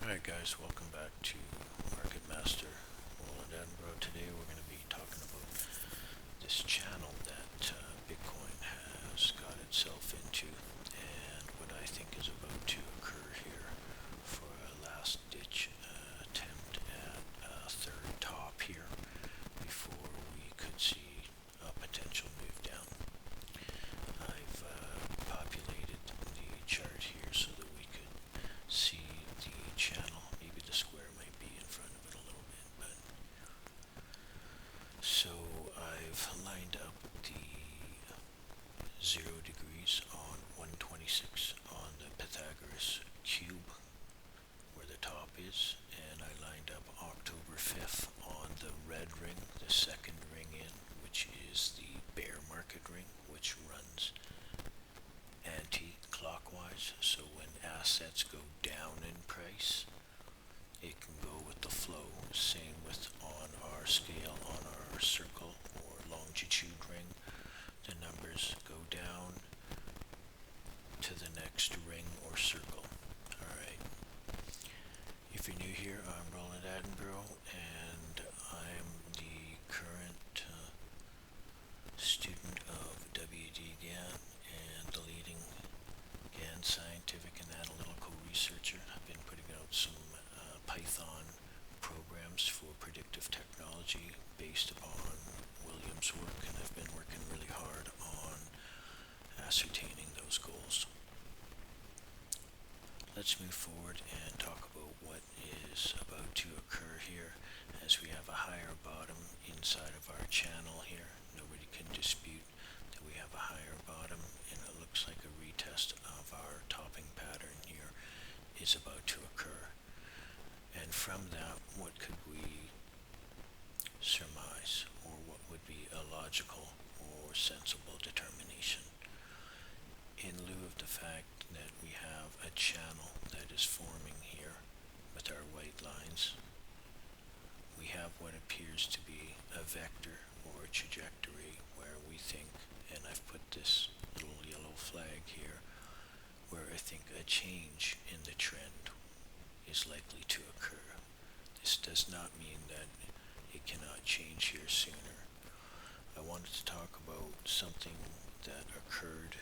Alright guys, welcome back to Market Master Roland Edinburgh. Today we're going to be talking about this channel that Bitcoin has got itself into and what I think is about to occur here for a last ditch attempt at a third top here before we could see a potential move down. I've populated the chart here so that we could see the channel. Maybe the square might be in front of it a little bit, but so I've lined up the 0 degrees on 126 on the Pythagoras cube where the top is, and I lined up October 5th on the red ring, the second ring in, which is the bear market ring, which runs anti-clockwise. So when assets go down in price, it can go with the flow. Same with on our scale, on our circle or longitude ring, the numbers go down to the next ring or circle. Alright, if you're new here, I'm Roland Attenborough, and I'm the current student of W.D. Gann and the leading Gann scientific and analytical researcher. I've been putting out some Python programs for predictive technology based upon William's work, and I've been working really hard on ascertaining those goals. Let's move forward and talk about what is about to occur here, as we have a higher bottom inside of our channel here. Nobody can dispute that we have a higher bottom, and it looks like a retest of our topping pattern here is about to occur. And from that, what could we surmise, or what would be a logical or sensible determination? In lieu of the fact that we have a channel that is forming here with our white lines, we have what appears to be a vector or a trajectory where we think, and I've put this little yellow flag here, where I think a change in the trend is likely to occur. This does not mean that it cannot change here sooner. I wanted to talk about something that occurred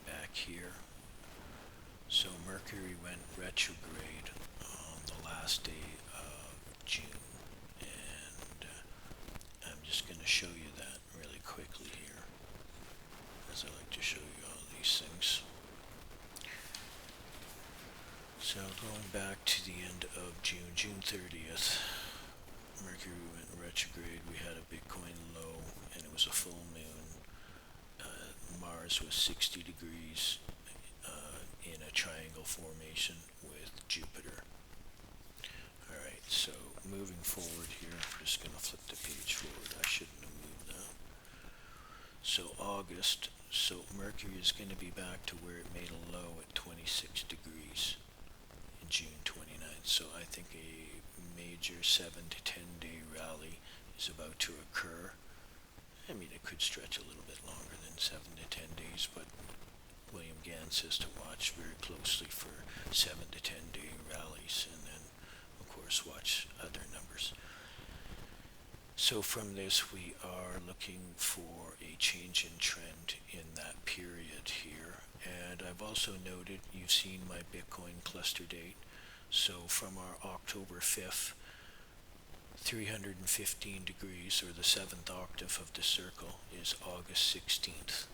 back here. So Mercury went retrograde on the last day of June, and I'm just going to show you that really quickly here, as I like to show you all these things. So going back to the end of June, June 30th, Mercury went retrograde. We had a Bitcoin low, and it was a full moon. Mars was 60 degrees in a triangle formation with Jupiter. Alright, so moving forward here, I'm just going to flip the page forward. I shouldn't have moved that. So August, so Mercury is going to be back to where it made a low at 26 degrees. June 29th, so I think a major 7 to 10 day rally is about to occur. I mean, it could stretch a little bit longer than 7 to 10 days, but William Gann says to watch very closely for 7 to 10 day rallies, and then of course watch other numbers. So from this, we are looking for a change in trend in that period here. And I've also noted, you've seen my Bitcoin cluster date. So from our October 5th, 315 degrees, or the 7th octave of the circle, is August 16th.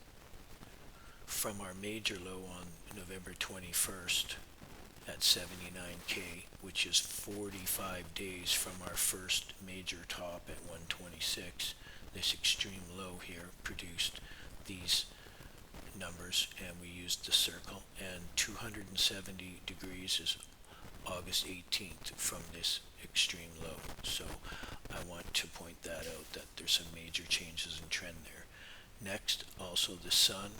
From our major low on November 21st at 79k, which is 45 days from our first major top at 126, this extreme low here produced these numbers, and we used the circle, and 270 degrees is August 18th from this extreme low. So I want to point that out, that there's some major changes in trend there. Next, also the Sun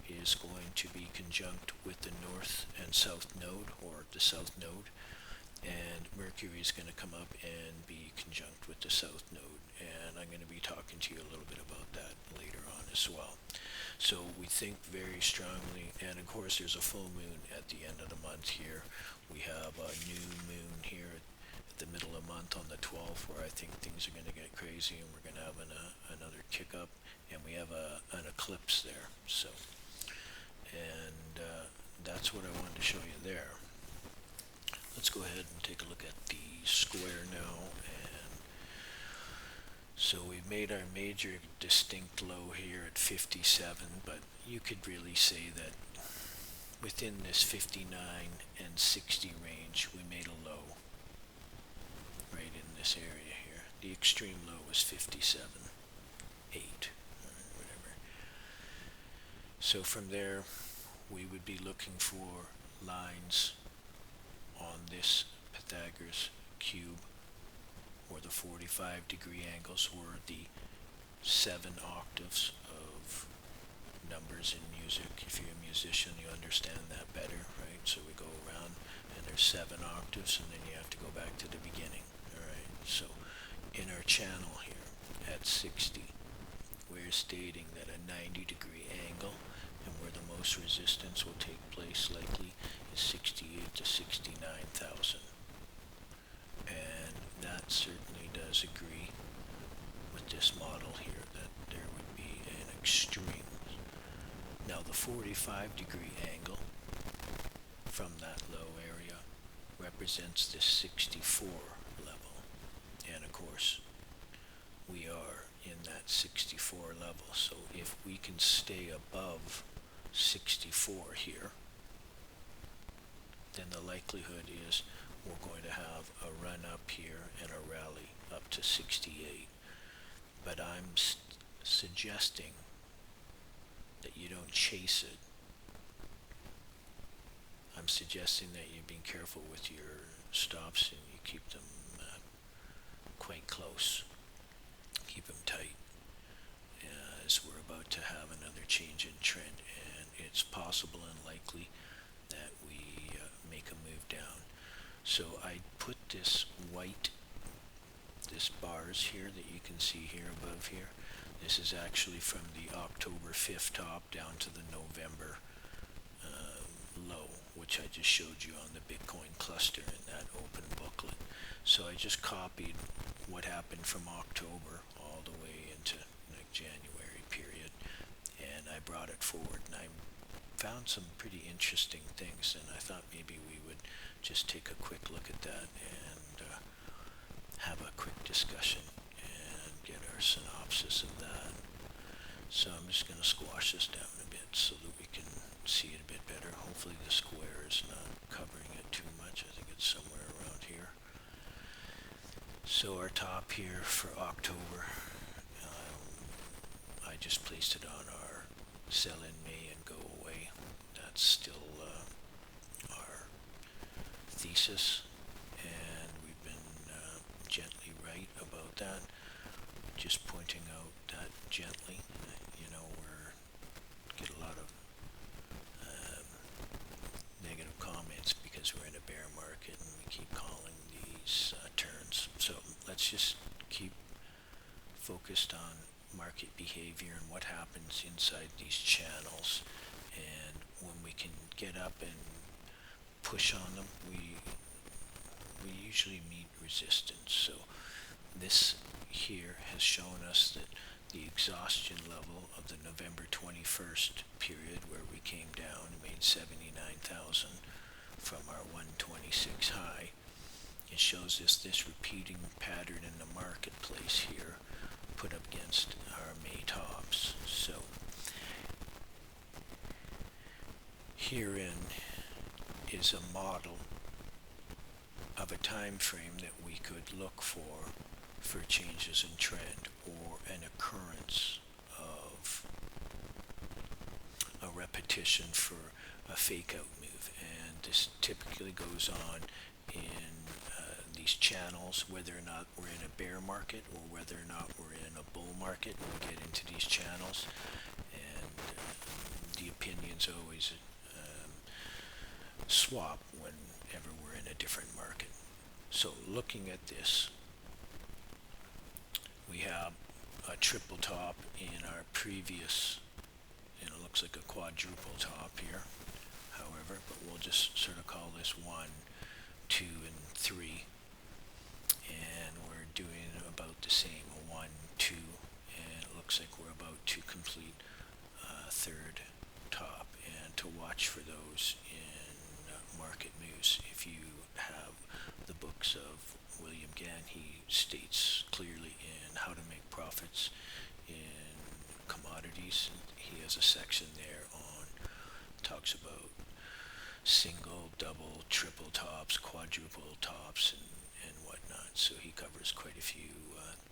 is going to be conjunct with the north and south node, or the south node, and Mercury is going to come up and be conjunct with the south node, and I'm going to be talking to you a little bit about that later on as well. So we think very strongly, and of course there's a full moon at the end of the month here. We have a new moon here at the middle of the month on the 12th, where I think things are going to get crazy and we're going to have another kick up, and we have an eclipse there. So, and that's what I wanted to show you there. Let's go ahead and take a look at the square now. And so we've made our major distinct low here at 57, but you could really say that within this 59 and 60 range, we made a low right in this area here. The extreme low was 57, 8, or whatever. So from there, we would be looking for lines on this Pythagoras cube, or the 45-degree angles, or the 7 octaves of numbers in music. If you're a musician, you understand that better, right? So we go around, and there's 7 octaves, and then you have to go back to the beginning, all right? So in our channel here at 60, we're stating that a 90-degree angle, and where the most resistance will take place likely, is 68 to 69,000. And that certainly does agree with this model here, that there would be an extreme. Now the 45-degree angle from that low area represents this 64 level. And of course, we are in that 64 level. So if we can stay above 64 here, then the likelihood is we're going to have a run up here and a rally up to 68. But I'm suggesting that you don't chase it. I'm suggesting that you're being careful with your stops and you keep them quite close. Keep them tight, as we're about to have another change in trend, and it's possible and likely that we make a move down. So I put this white, this bars here that you can see here above here. This is actually from the October 5th top down to the November low, which I just showed you on the Bitcoin cluster in that open booklet. So I just copied what happened from October all the way into like January period, and I brought it forward, and I found some pretty interesting things, and I thought maybe we would just take a quick look at that and have a quick discussion and get our synopsis of that. So I'm just going to squash this down a bit so that we can see it a bit better. Hopefully the square is not covering it too much. I think it's somewhere around here. So our top here for October, I just placed it on our sell in May and go away. That's still our thesis, and we've been gently right about that. Just pointing out that gently, we're get a lot of negative comments because we're in a bear market and we keep calling these turns. So let's just keep focused on market behavior and what happens inside these channels. And when we can get up and push on them, we usually meet resistance. So this here has shown us that the exhaustion level of the November 21st period, where we came down and made 79,000 from our 126 high, it shows us this repeating pattern in the marketplace here put up against our May tops. So herein is a model of a time frame that we could look for changes in trend, or an occurrence of a repetition for a fake out move. And this typically goes on in these channels, whether or not we're in a bear market or whether or not we're in a bull market. We get into these channels, and the opinions always swap whenever we're in a different market. So looking at this, we have a triple top in our previous, looks like a quadruple top here, however, but we'll just sort of call this 1, 2, and 3, and we're doing about the same, a 1, 2, and it looks like we're about to complete third top, and to watch for those in market moves. If you have the books of William Gann, he states clearly in How to Make Profits in Commodities. He has a section there on, talks about single, double, triple tops, quadruple tops, and whatnot. So he covers quite a few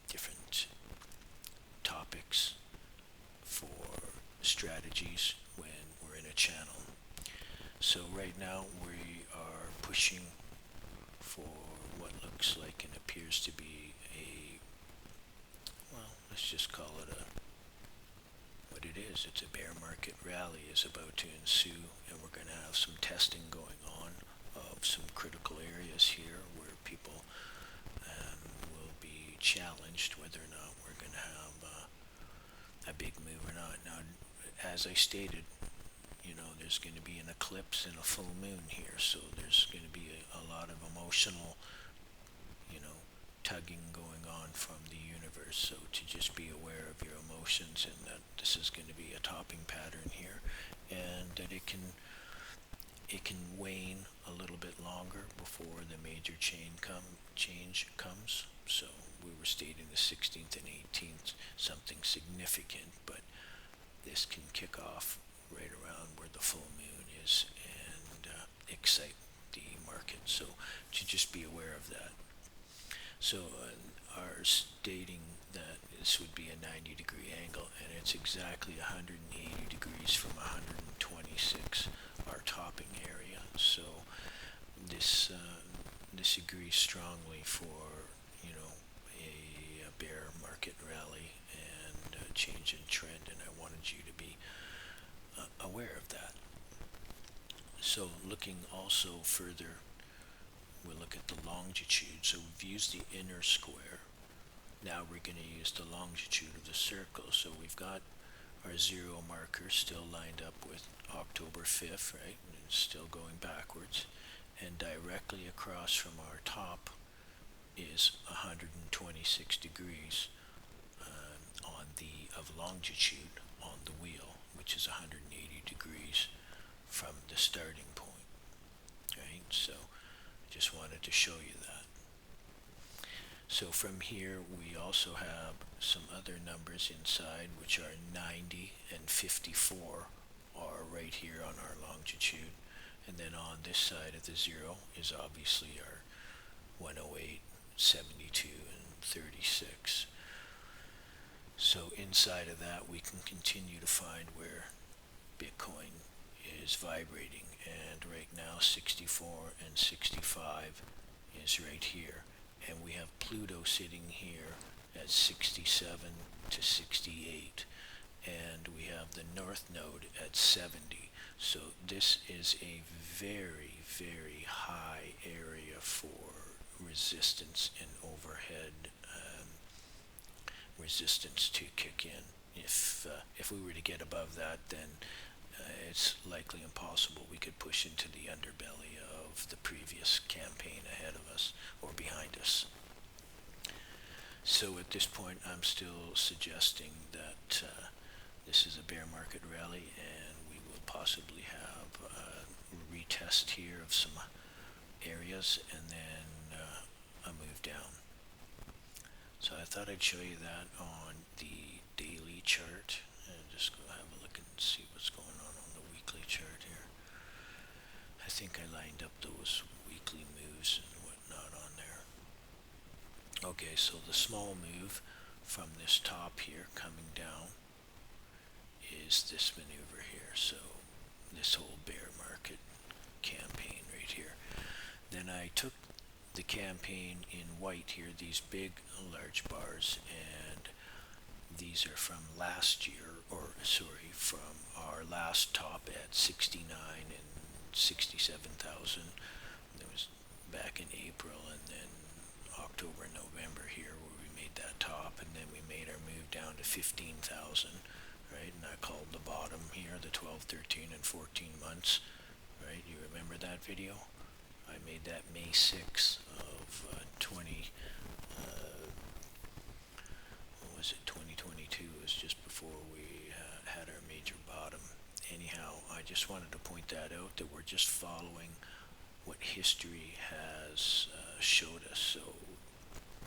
different topics for strategies when we're in a channel. So right now we are pushing for what looks like and appears to be a, well, let's just call it a, what it is. It's a bear market rally is about to ensue, and we're going to have some testing going on of some critical areas here where people will be challenged whether or not we're going to have a big move or not. Now, as I stated, there's going to be an eclipse and a full moon here, so there's going to be a lot of emotional, tugging going on from the universe. So to just be aware of your emotions, and that this is going to be a topping pattern here, and that it can wane a little bit longer before the major change comes. So we were stating the 16th and 18th, something significant, but this can kick off right around where the full moon is and excite the market. So to just be aware of that. So are stating that this would be a 90-degree angle, and it's exactly 180 degrees from 126, our topping area. So this agrees strongly for a bear market rally and a change in trend, and I wanted you to be aware of that. So looking also further, we'll look at the longitude. So we've used the inner square. Now we're going to use the longitude of the circle. So we've got our 0 marker still lined up with October 5th, right? And it's still going backwards. And directly across from our top is 126 degrees of longitude on the wheel, which is 180 degrees from the starting point, right? So just wanted to show you that. So from here we also have some other numbers inside, which are 90 and 54 are right here on our longitude, and then on this side of the 0 is obviously our 108, 72, and 36. So inside of that we can continue to find where Bitcoin is vibrating, and right now 64 and 65 is right here, and we have Pluto sitting here at 67 to 68, and we have the North Node at 70. So this is a very, very high area for resistance and overhead resistance to kick in. If we were to get above that, then it's likely impossible we could push into the underbelly of the previous campaign ahead of us or behind us. So at this point I'm still suggesting that this is a bear market rally, and we will possibly have a retest here of some areas and then a move down. So I thought I'd show you that on the daily chart, and just go have a look and see what's going on the weekly chart here. I think I lined up those weekly moves and whatnot on there. Okay, so the small move from this top here coming down is this maneuver here. So this whole bear market campaign right here. Then I took the campaign in white here, these big large bars, and these are from last year, from our last top at 69 and 67,000. It was back in April, and then October and November here where we made that top, and then we made our move down to 15,000, right? And I called the bottom here the 12, 13, and 14 months, right? You remember that video? I made that May 6th of 2022. It was just before we had our major bottom. Anyhow, I just wanted to point that out, that we're just following what history has showed us. So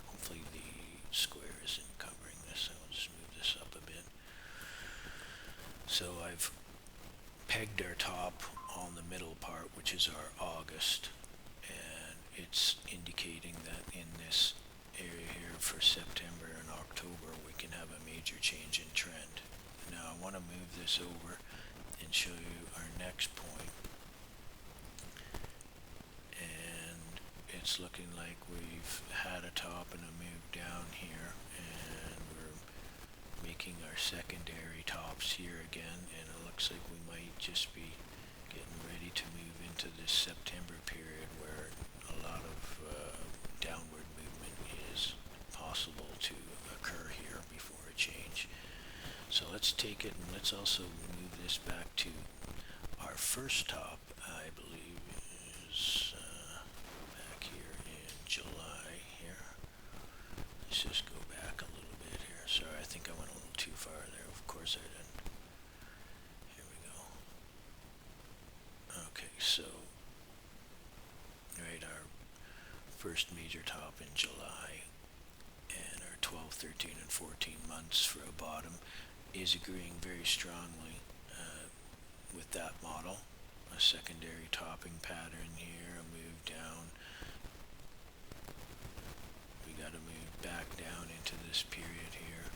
hopefully the square isn't covering this. I'll just move this up a bit. So I've pegged our top on the middle part, which is our August, and it's indicating that in this area here for September and October we can have a major change in trend. Now I want to move this over and show you our next point, and it's looking like we've had a top and a move down here, and we're making our secondary tops here again, and it looks like we might just be getting ready to move into this September period where a lot of downward movement is possible to occur here before a change. So let's take it, and let's also move this back to our first top, I believe is back here in July here. Let's just go back a little bit here. Sorry, I think I went a little too far there. Of course I did. Here we go. Okay, so right, our first major top in July, and our 12, 13, and 14 months for a bottom is agreeing very strongly with that model. A secondary topping pattern here, a move down. We got to move back down into this period here,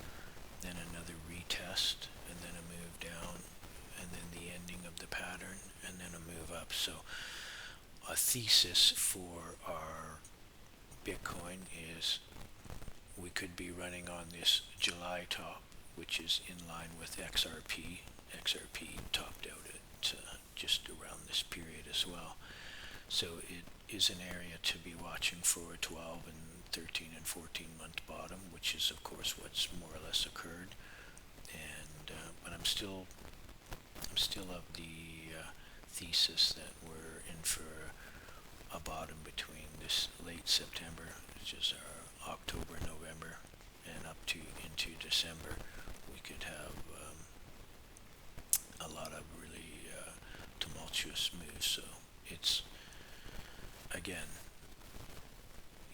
then another retest, and then a move down, and then the ending of the pattern, and then a move up. So a thesis for our Bitcoin is we could be running on this July top, which is in line with XRP. XRP topped out at just around this period as well. So it is an area to be watching for a 12 and 13 and 14 month bottom, which is of course what's more or less occurred. And but I'm still of the thesis that we're in for a bottom between this late September, which is our October, November, and up to into December. We could have a lot of really tumultuous moves. So it's, again,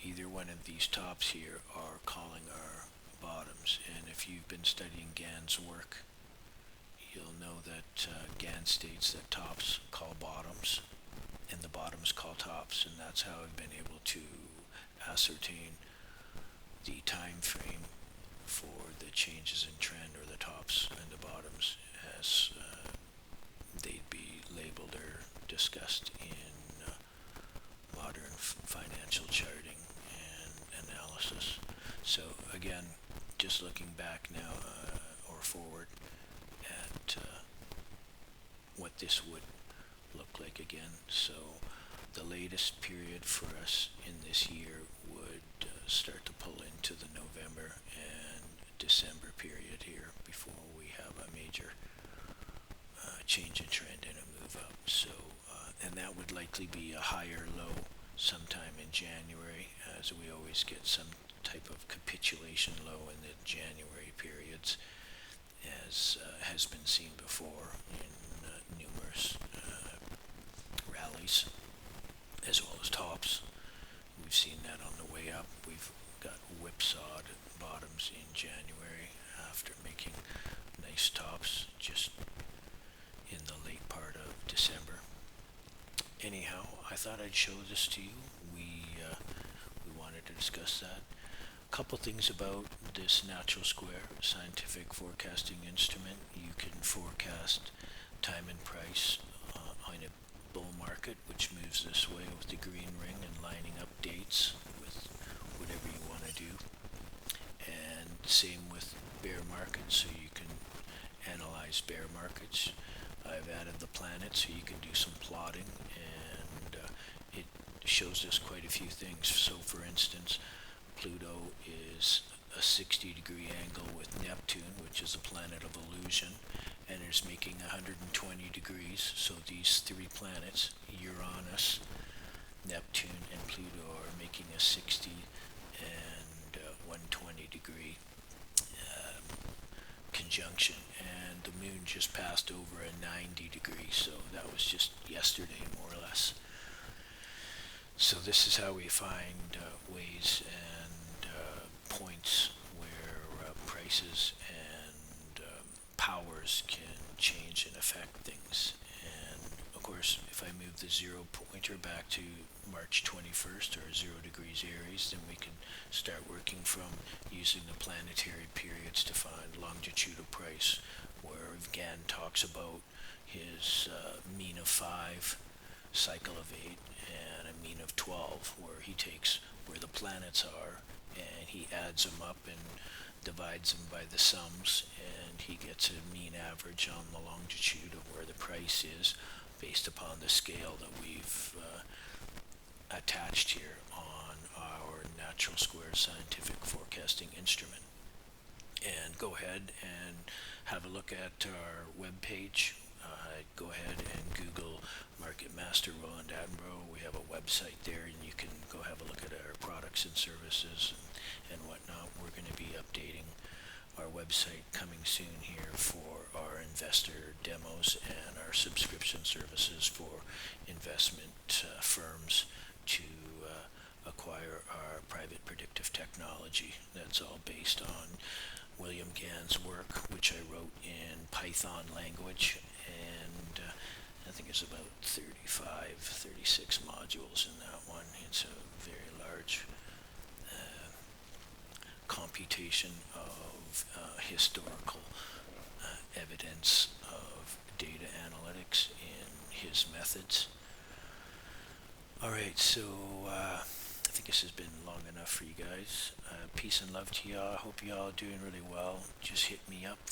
either one of these tops here are calling our bottoms. And if you've been studying Gann's work, you'll know that Gann states that tops call bottoms and the bottoms call tops, and that's how I've been able to ascertain the time frame for the changes in trend, or the tops and the bottoms, as they'd be labeled or discussed in modern financial charting and analysis. So again, just looking back now or forward at what this would look like again. So the latest period for us in this year would start to pull into the November and December period here before we have a major change in trend and a move up. So and that would likely be a higher low sometime in January, as we always get some type of capitulation low in the January periods, as has been seen before in numerous rallies, as well as tops. We've seen that on the way up. We've got whipsawed bottoms in January after making nice tops just in the late part of December. Anyhow, I thought I'd show this to you. We wanted to discuss that. A couple things about this natural square scientific forecasting instrument. You can forecast time and price on a bull market, which moves this way with the green ring and lining up dates with whatever you want to do. And same with bear markets, so you can analyze bear markets. I've added the planets so you can do some plotting, and it shows us quite a few things. So for instance, Pluto is a 60-degree angle with Neptune, which is a planet of illusion, and it's making 120 degrees. So these three planets, Uranus, Neptune, and Pluto, are making a 60 and 120 degree conjunction, and the moon just passed over a 90 degree, so that was just yesterday, more or less. So this is how we find ways and points where prices and powers can change and affect things. And of course, if I move the zero pointer back to March 21st or 0 degrees Aries, then we can start working from using the planetary periods to find longitude of price, where Gan talks about his mean of 5, cycle of 8, and a mean of 12, where he takes where the planets are and he adds them up and divides them by the sums, and he gets a mean average on the longitude of where the price is based upon the scale that we've attached here on our natural square scientific forecasting instrument. And go ahead and have a look at our webpage. Go ahead and Google Market Master Roland Attenborough. We have a website there, and you can go have a look at our products and services and whatnot. We're going to be updating our website coming soon here for our investor demos and our subscription services for investment firms to acquire our private predictive technology. That's all based on William Gann's work, which I wrote in Python language, and I think it's about 36 modules in that one. It's a very large computation of historical evidence of data analytics in his methods. Alright, so I think this has been long enough for you guys. Peace and love to y'all. I hope y'all are doing really well. Just hit me up